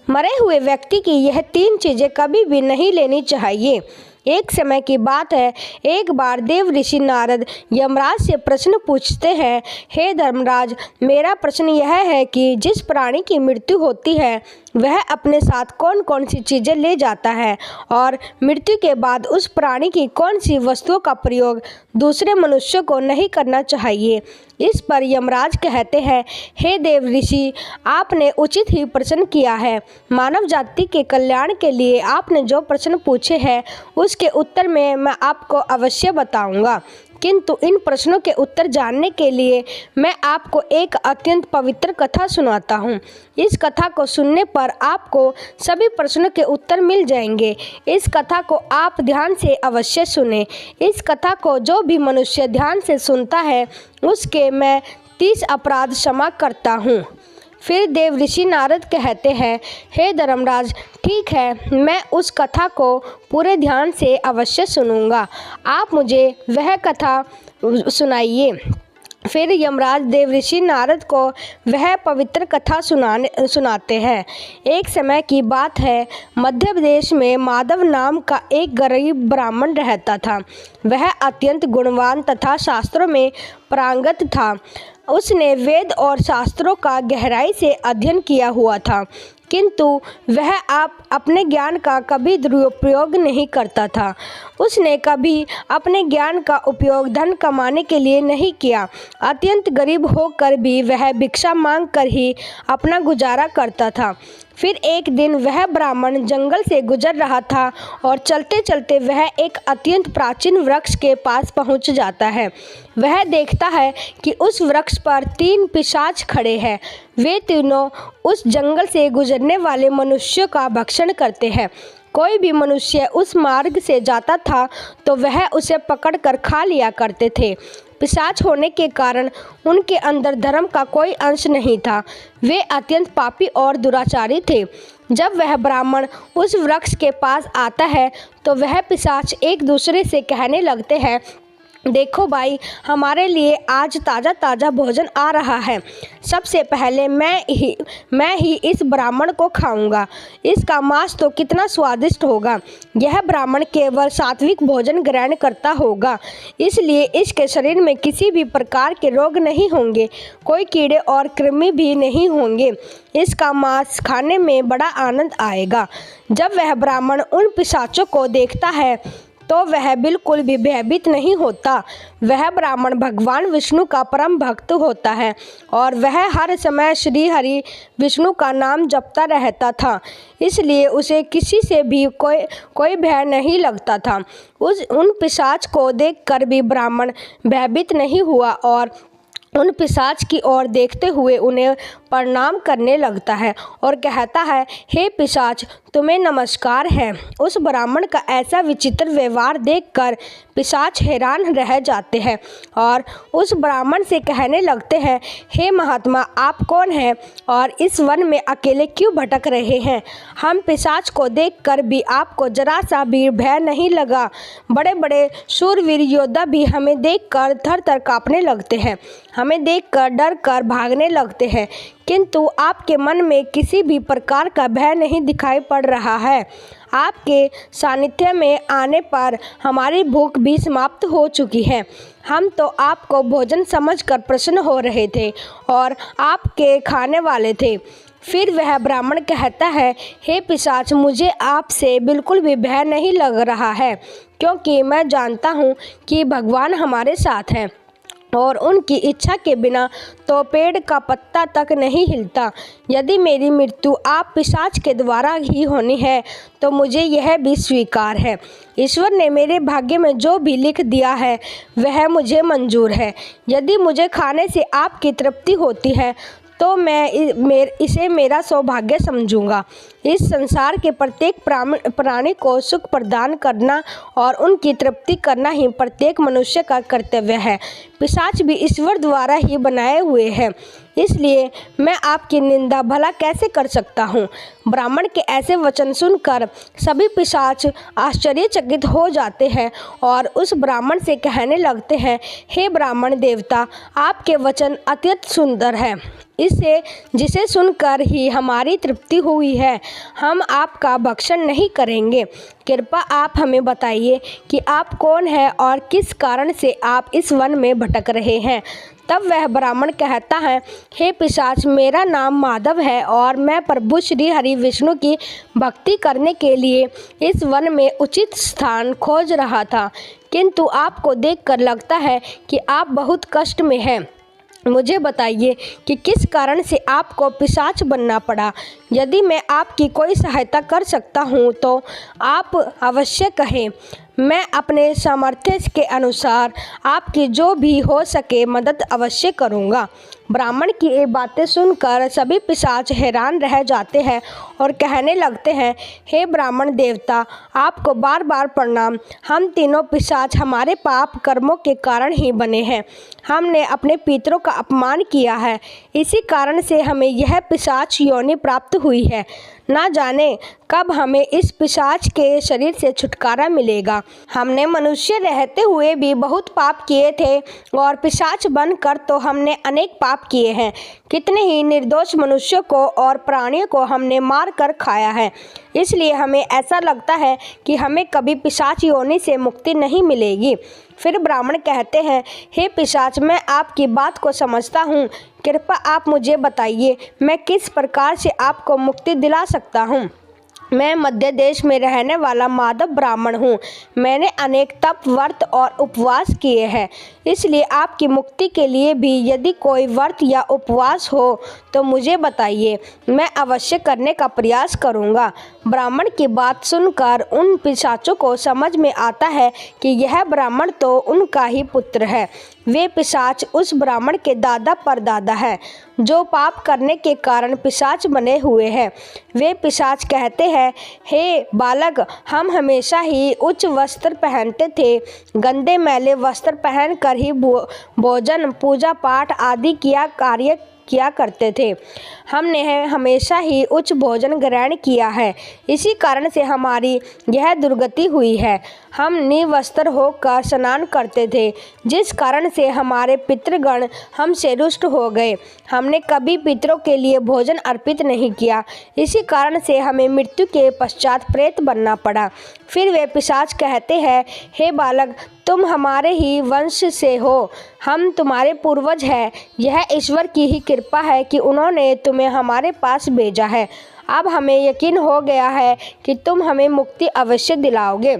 मरे हुए व्यक्ति की यह 3 चीज़ें कभी भी नहीं लेनी चाहिए। एक समय की बात है, एक बार देव ऋषि नारद यमराज से प्रश्न पूछते हैं, हे धर्मराज, मेरा प्रश्न यह है कि जिस प्राणी की मृत्यु होती है वह अपने साथ कौन कौन सी चीज़ें ले जाता है और मृत्यु के बाद उस प्राणी की कौन सी वस्तुओं का प्रयोग दूसरे मनुष्यों को नहीं करना चाहिए। इस पर यमराज कहते हैं, हे देव ऋषि, आपने उचित ही प्रश्न किया है। मानव जाति के कल्याण के लिए आपने जो प्रश्न पूछे हैं उसके उत्तर में मैं आपको अवश्य बताऊंगा, किंतु इन प्रश्नों के उत्तर जानने के लिए मैं आपको एक अत्यंत पवित्र कथा सुनाता हूँ। इस कथा को सुनने पर आपको सभी प्रश्नों के उत्तर मिल जाएंगे। इस कथा को आप ध्यान से अवश्य सुने। इस कथा को जो भी मनुष्य ध्यान से सुनता है उसके मैं 30 अपराध क्षमा करता हूँ। फिर देव ऋषि नारद कहते हैं, हे धर्मराज, ठीक है, मैं उस कथा को पूरे ध्यान से अवश्य सुनूंगा। आप मुझे वह कथा सुनाइए। फिर यमराज देव ऋषि नारद को वह पवित्र कथा सुनाते हैं। एक समय की बात है, मध्य प्रदेश में माधव नाम का एक गरीब ब्राह्मण रहता था। वह अत्यंत गुणवान तथा शास्त्रों में पारंगत था। उसने वेद और शास्त्रों का गहराई से अध्ययन किया हुआ था, किंतु वह अपने ज्ञान का कभी दुरुपयोग नहीं करता था। उसने कभी अपने ज्ञान का उपयोग धन कमाने के लिए नहीं किया। अत्यंत गरीब होकर भी वह भिक्षा मांग कर ही अपना गुजारा करता था। फिर एक दिन वह ब्राह्मण जंगल से गुजर रहा था और चलते चलते वह एक अत्यंत प्राचीन वृक्ष के पास पहुंच जाता है। वह देखता है कि उस वृक्ष पर 3 पिशाच खड़े हैं। वे तीनों उस जंगल से गुजरने वाले मनुष्यों का भक्षण करते हैं। कोई भी मनुष्य उस मार्ग से जाता था तो वह उसे पकड़कर खा लिया करते थे। पिशाच होने के कारण उनके अंदर धर्म का कोई अंश नहीं था। वे अत्यंत पापी और दुराचारी थे। जब वह ब्राह्मण उस वृक्ष के पास आता है तो वह पिशाच एक दूसरे से कहने लगते हैं, देखो भाई, हमारे लिए आज ताज़ा ताज़ा भोजन आ रहा है। सबसे पहले मैं ही इस ब्राह्मण को खाऊंगा। इसका मांस तो कितना स्वादिष्ट होगा। यह ब्राह्मण केवल सात्विक भोजन ग्रहण करता होगा, इसलिए इसके शरीर में किसी भी प्रकार के रोग नहीं होंगे, कोई कीड़े और कृमि भी नहीं होंगे। इसका मांस खाने में बड़ा आनंद आएगा। जब वह ब्राह्मण उन पिशाचों को देखता है तो वह बिल्कुल भी भयभीत नहीं होता। वह ब्राह्मण भगवान विष्णु का परम भक्त होता है और वह हर समय श्री हरि विष्णु का नाम जपता रहता था, इसलिए उसे किसी से भी कोई भय नहीं लगता था। उन पिशाच को देखकर भी ब्राह्मण भयभीत नहीं हुआ और उन पिशाच की ओर देखते हुए उन्हें प्रणाम करने लगता है और कहता है, हे पिशाच, तुम्हें नमस्कार है। उस ब्राह्मण का ऐसा विचित्र व्यवहार देखकर पिशाच हैरान रह जाते हैं और उस ब्राह्मण से कहने लगते हैं, हे महात्मा, आप कौन हैं और इस वन में अकेले क्यों भटक रहे हैं? हम पिशाच को देखकर भी आपको जरा सा भी भय नहीं लगा। बड़े बड़े शूरवीर योद्धा भी हमें देखकर थर थर काँपने लगते हैं, हमें देखकर डर कर भागने लगते हैं, किंतु आपके मन में किसी भी प्रकार का भय नहीं दिखाई पड़ रहा है। आपके सानिध्य में आने पर हमारी भूख भी समाप्त हो चुकी है। हम तो आपको भोजन समझकर प्रसन्न हो रहे थे और आपके खाने वाले थे। फिर वह ब्राह्मण कहता है, हे पिशाच, मुझे आपसे बिल्कुल भी भय नहीं लग रहा है, क्योंकि मैं जानता हूँ कि भगवान हमारे साथ हैं और उनकी इच्छा के बिना तो पेड़ का पत्ता तक नहीं हिलता। यदि मेरी मृत्यु आप पिशाच के द्वारा ही होनी है तो मुझे यह भी स्वीकार है। ईश्वर ने मेरे भाग्य में जो भी लिख दिया है वह मुझे मंजूर है। यदि मुझे खाने से आपकी तृप्ति होती है तो मैं इसे मेरा सौभाग्य समझूंगा। इस संसार के प्रत्येक प्राणी को सुख प्रदान करना और उनकी तृप्ति करना ही प्रत्येक मनुष्य का कर्तव्य है। पिशाच भी ईश्वर द्वारा ही बनाए हुए हैं, इसलिए मैं आपकी निंदा भला कैसे कर सकता हूँ। ब्राह्मण के ऐसे वचन सुनकर सभी पिशाच आश्चर्यचकित हो जाते हैं और उस ब्राह्मण से कहने लगते हैं, हे ब्राह्मण देवता, आपके वचन अत्यंत सुंदर है, जिसे सुनकर ही हमारी तृप्ति हुई है। हम आपका भक्षण नहीं करेंगे। कृपा आप हमें बताइए कि आप कौन हैं और किस कारण से आप इस वन में भटक रहे हैं। तब वह ब्राह्मण कहता है, हे पिशाच, मेरा नाम माधव है और मैं प्रभु श्री हरि विष्णु की भक्ति करने के लिए इस वन में उचित स्थान खोज रहा था, किंतु आपको देखकर लगता है कि आप बहुत कष्ट में हैं। मुझे बताइए कि किस कारण से आपको पिशाच बनना पड़ा। यदि मैं आपकी कोई सहायता कर सकता हूँ तो आप अवश्य कहें। मैं अपने सामर्थ्य के अनुसार आपकी जो भी हो सके मदद अवश्य करूँगा। ब्राह्मण की ये बातें सुनकर सभी पिशाच हैरान रह जाते हैं और कहने लगते हैं, हे ब्राह्मण देवता, आपको बार बार प्रणाम। हम तीनों पिशाच हमारे पाप कर्मों के कारण ही बने हैं। हमने अपने पितरों का अपमान किया है, इसी कारण से हमें यह पिशाच योनि प्राप्त हुई है। ना जाने कब हमें इस पिशाच के शरीर से छुटकारा मिलेगा। हमने मनुष्य रहते हुए भी बहुत पाप किए थे और पिशाच बनकर तो हमने अनेक पाप किए हैं। कितने ही निर्दोष मनुष्यों को और प्राणियों को हमने मार कर खाया है। इसलिए हमें ऐसा लगता है कि हमें कभी पिशाच योनि से मुक्ति नहीं मिलेगी। फिर ब्राह्मण कहते हैं, हे पिशाच, मैं आपकी बात को समझता हूँ। कृपया आप मुझे बताइए, मैं किस प्रकार से आपको मुक्ति दिला सकता हूँ। मैं मध्य देश में रहने वाला माधव ब्राह्मण हूँ। मैंने अनेक तप, व्रत और उपवास किए हैं, इसलिए आपकी मुक्ति के लिए भी यदि कोई व्रत या उपवास हो तो मुझे बताइए, मैं अवश्य करने का प्रयास करूँगा। ब्राह्मण की बात सुनकर उन पिशाचों को समझ में आता है कि यह ब्राह्मण तो उनका ही पुत्र है। वे पिशाच उस ब्राह्मण के दादा परदादा हैं, जो पाप करने के कारण पिशाच बने हुए हैं। वे पिशाच कहते हैं, हे बालक, हम हमेशा ही उच्च वस्त्र पहनते थे। गंदे मैले वस्त्र पहनकर ही भोजन, पूजा पाठ आदि कार्य किया करते थे। हमने हमेशा ही उच्च भोजन ग्रहण किया है, इसी कारण से हमारी यह दुर्गति हुई है। हम निवस्त्र होकर स्नान करते थे, जिस कारण से हमारे पितृगण हमसे रुष्ट हो गए। हमने कभी पितरों के लिए भोजन अर्पित नहीं किया, इसी कारण से हमें मृत्यु के पश्चात प्रेत बनना पड़ा। फिर वे पिशाच कहते हैं, हे बालक, तुम हमारे ही वंश से हो, हम तुम्हारे पूर्वज हैं। यह ईश्वर की ही कृपा है कि उन्होंने तुम्हें हमारे पास भेजा है। अब हमें यकीन हो गया है कि तुम हमें मुक्ति अवश्य दिलाओगे।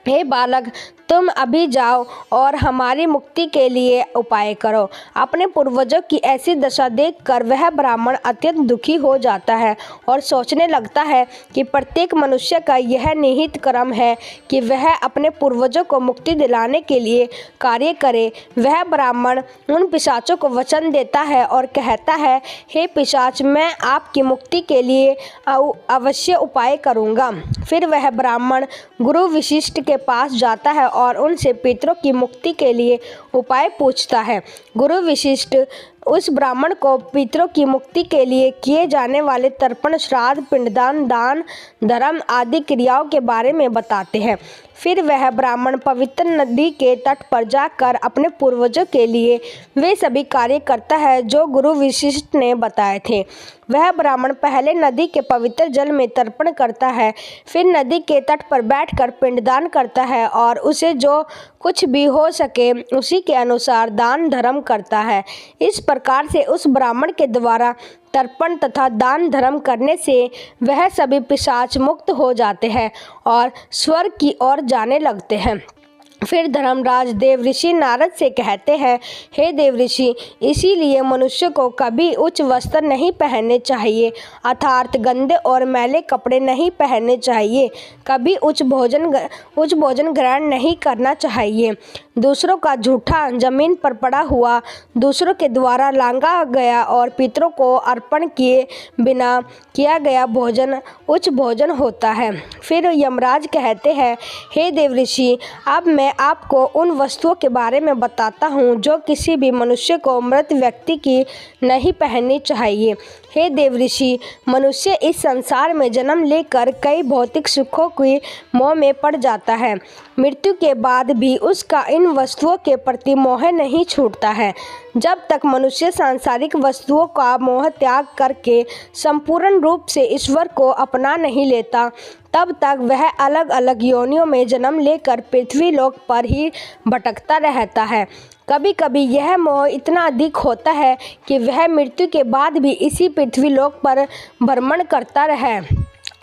हे बालक, तुम अभी जाओ और हमारी मुक्ति के लिए उपाय करो। अपने पूर्वजों की ऐसी दशा देखकर वह ब्राह्मण अत्यंत दुखी हो जाता है और सोचने लगता है कि प्रत्येक मनुष्य का यह निहित कर्म है कि वह अपने पूर्वजों को मुक्ति दिलाने के लिए कार्य करे। वह ब्राह्मण उन पिशाचों को वचन देता है और कहता है, हे पिशाच, मैं आपकी मुक्ति के लिए अवश्य उपाय करूँगा। फिर वह ब्राह्मण गुरु वशिष्ठ के पास जाता है और उनसे पितरों की मुक्ति के लिए उपाय पूछता है। गुरु वशिष्ठ उस ब्राह्मण को पितरों की मुक्ति के लिए किए जाने वाले तर्पण, श्राद्ध, पिंडदान, दान, धर्म आदि क्रियाओं के बारे में बताते हैं। फिर वह ब्राह्मण पवित्र नदी के तट पर जाकर अपने पूर्वजों के लिए वे सभी कार्य करता है जो गुरु वशिष्ठ ने बताए थे। वह ब्राह्मण पहले नदी के पवित्र जल में तर्पण करता है, फिर नदी के तट पर बैठकर पिंडदान करता है और उसे जो कुछ भी हो सके उसी के अनुसार दान धर्म करता है। इस प्रकार से उस ब्राह्मण के द्वारा तर्पण तथा दान धर्म करने से वह सभी पिशाच मुक्त हो जाते हैं और स्वर्ग की ओर जाने लगते हैं। फिर धर्मराज देवऋषि नारद से कहते हैं, हे देवऋषि, इसीलिए मनुष्य को कभी उच्च वस्त्र नहीं पहनने चाहिए, अर्थात गंदे और मैले कपड़े नहीं पहनने चाहिए। कभी उच्च भोजन ग्रहण नहीं करना चाहिए। दूसरों का झूठा, जमीन पर पड़ा हुआ, दूसरों के द्वारा लांगा गया और पितरों को अर्पण किए बिना किया गया भोजन उच्च भोजन होता है। फिर यमराज कहते हैं, हे देवऋषि, अब मैं मैं आपको उन वस्तुओं के बारे में बताता हूँ जो किसी भी मनुष्य को मृत व्यक्ति की नहीं पहननी चाहिए। हे देवऋषि, मनुष्य इस संसार में जन्म लेकर कई भौतिक सुखों की मोह में पड़ जाता है। मृत्यु के बाद भी उसका इन वस्तुओं के प्रति मोह नहीं छूटता है। जब तक मनुष्य सांसारिक वस्तुओं का मोह त्याग करके संपूर्ण रूप से ईश्वर को अपना नहीं लेता, तब तक वह अलग अलग योनियों में जन्म लेकर पृथ्वी लोक पर ही भटकता रहता है। कभी कभी यह मोह इतना अधिक होता है कि वह मृत्यु के बाद भी इसी पृथ्वी लोक पर भ्रमण करता रहे,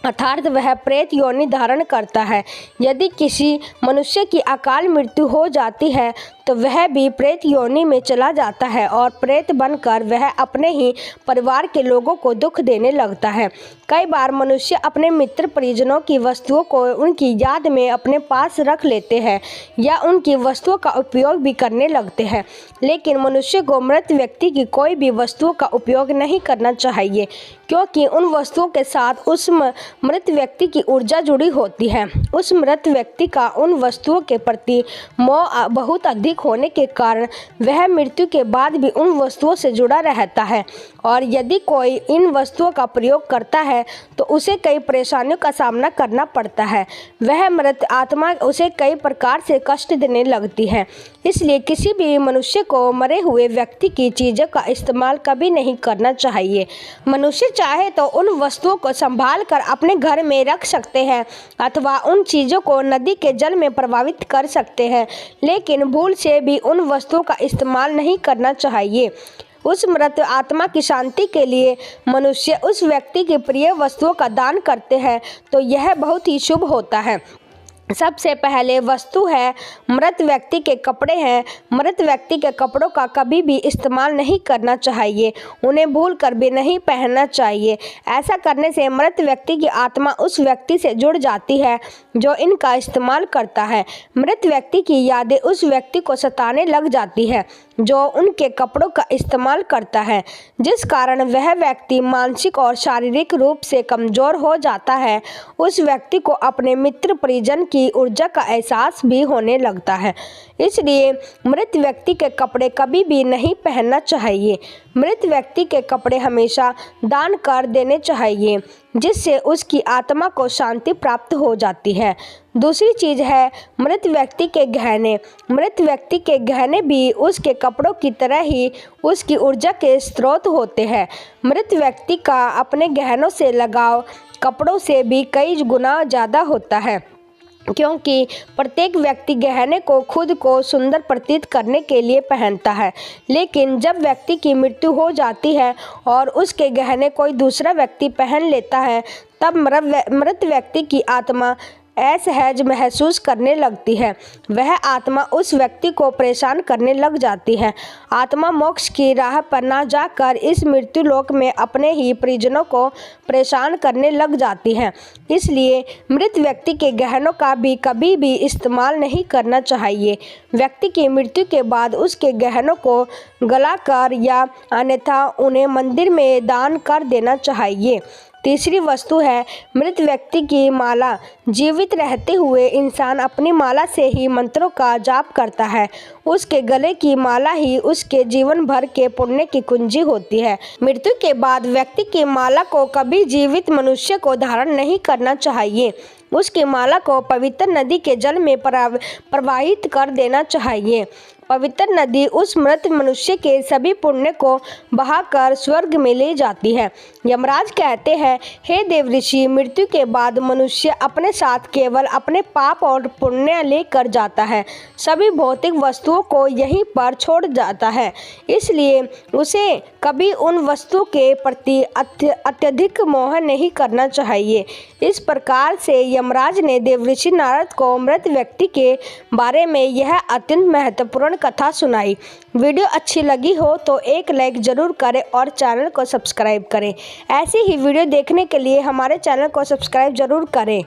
अर्थात वह प्रेत योनि धारण करता है। यदि किसी मनुष्य की अकाल मृत्यु हो जाती है तो वह भी प्रेत योनि में चला जाता है और प्रेत बनकर वह अपने ही परिवार के लोगों को दुख देने लगता है। कई बार मनुष्य अपने मित्र परिजनों की वस्तुओं को उनकी याद में अपने पास रख लेते हैं या उनकी वस्तुओं का उपयोग भी करने लगते हैं, लेकिन मनुष्य को मृत व्यक्ति की कोई भी वस्तुओं का उपयोग नहीं करना चाहिए, क्योंकि उन वस्तुओं के साथ उस मृत व्यक्ति की ऊर्जा जुड़ी होती है। उस मृत व्यक्ति का उन वस्तुओं के प्रति मोह बहुत अधिक होने के कारण वह मृत्यु के बाद भी उन वस्तुओं से जुड़ा रहता है, और यदि कोई इन वस्तुओं का प्रयोग करता है तो उसे कई परेशानियों का सामना करना पड़ता है। वह मृत आत्मा उसे कई प्रकार से कष्ट देने लगती है। इसलिए किसी भी मनुष्य को मरे हुए व्यक्ति की चीज़ों का इस्तेमाल कभी नहीं करना चाहिए। मनुष्य चाहे तो उन वस्तुओं को संभाल कर अपने घर में रख सकते हैं अथवा उन चीज़ों को नदी के जल में प्रवाहित कर सकते हैं, लेकिन भूल से भी उन वस्तुओं का इस्तेमाल नहीं करना चाहिए। उस मृत आत्मा की शांति के लिए मनुष्य उस व्यक्ति की प्रिय वस्तुओं का दान करते हैं तो यह बहुत ही शुभ होता है। सबसे पहले वस्तु है मृत व्यक्ति के कपड़े हैं। मृत व्यक्ति के कपड़ों का कभी भी इस्तेमाल नहीं करना चाहिए, उन्हें भूल कर भी नहीं पहनना चाहिए। ऐसा करने से मृत व्यक्ति की आत्मा उस व्यक्ति से जुड़ जाती है जो इनका इस्तेमाल करता है। मृत व्यक्ति की यादें उस व्यक्ति को सताने लग जाती है जो उनके कपड़ों का इस्तेमाल करता है, जिस कारण वह व्यक्ति मानसिक और शारीरिक रूप से कमज़ोर हो जाता है। उस व्यक्ति को अपने मित्र परिजन की ऊर्जा का एहसास भी होने लगता है। इसलिए मृत व्यक्ति के कपड़े कभी भी नहीं पहनना चाहिए। मृत व्यक्ति के कपड़े हमेशा दान कर देने चाहिए, जिससे उसकी आत्मा को शांति प्राप्त हो जाती है। दूसरी चीज़ है मृत व्यक्ति के गहने। मृत व्यक्ति के गहने भी उसके कपड़ों की तरह ही उसकी ऊर्जा के स्रोत होते हैं। मृत व्यक्ति का अपने गहनों से लगाव कपड़ों से भी कई गुना ज़्यादा होता है, क्योंकि प्रत्येक व्यक्ति गहने को खुद को सुंदर प्रतीत करने के लिए पहनता है, लेकिन जब व्यक्ति की मृत्यु हो जाती है और उसके गहने कोई दूसरा व्यक्ति पहन लेता है, तब मृत व्यक्ति की आत्मा असहज महसूस करने लगती है। वह आत्मा उस व्यक्ति को परेशान करने लग जाती है। आत्मा मोक्ष की राह पर ना जाकर इस मृत्यु लोक में अपने ही परिजनों को परेशान करने लग जाती है। इसलिए मृत व्यक्ति के गहनों का भी कभी भी इस्तेमाल नहीं करना चाहिए। व्यक्ति की मृत्यु के बाद उसके गहनों को गलाकर या अन्यथा उन्हें मंदिर में दान कर देना चाहिए। तीसरी वस्तु है मृत व्यक्ति की माला। जीवित रहते हुए इंसान अपनी माला से ही मंत्रों का जाप करता है। उसके गले की माला ही उसके जीवन भर के पुण्य की कुंजी होती है। मृत्यु के बाद व्यक्ति की माला को कभी जीवित मनुष्य को धारण नहीं करना चाहिए। उसकी माला को पवित्र नदी के जल में प्रवाहित कर देना चाहिए। पवित्र नदी उस मृत मनुष्य के सभी पुण्य को बहाकर स्वर्ग में ले जाती है। यमराज कहते हैं, हे देवऋषि, मृत्यु के बाद मनुष्य अपने साथ केवल अपने पाप और पुण्य लेकर जाता है। सभी भौतिक वस्तुओं को यहीं पर छोड़ जाता है, इसलिए उसे कभी उन वस्तुओं के प्रति अत्यधिक मोह नहीं करना चाहिए। इस प्रकार से यमराज ने देवऋषि नारद को मृत व्यक्ति के बारे में यह अत्यंत महत्वपूर्ण कथा सुनाई। वीडियो अच्छी लगी हो तो एक लाइक जरूर करें और चैनल को सब्सक्राइब करें। ऐसी ही वीडियो देखने के लिए हमारे चैनल को सब्सक्राइब जरूर करें।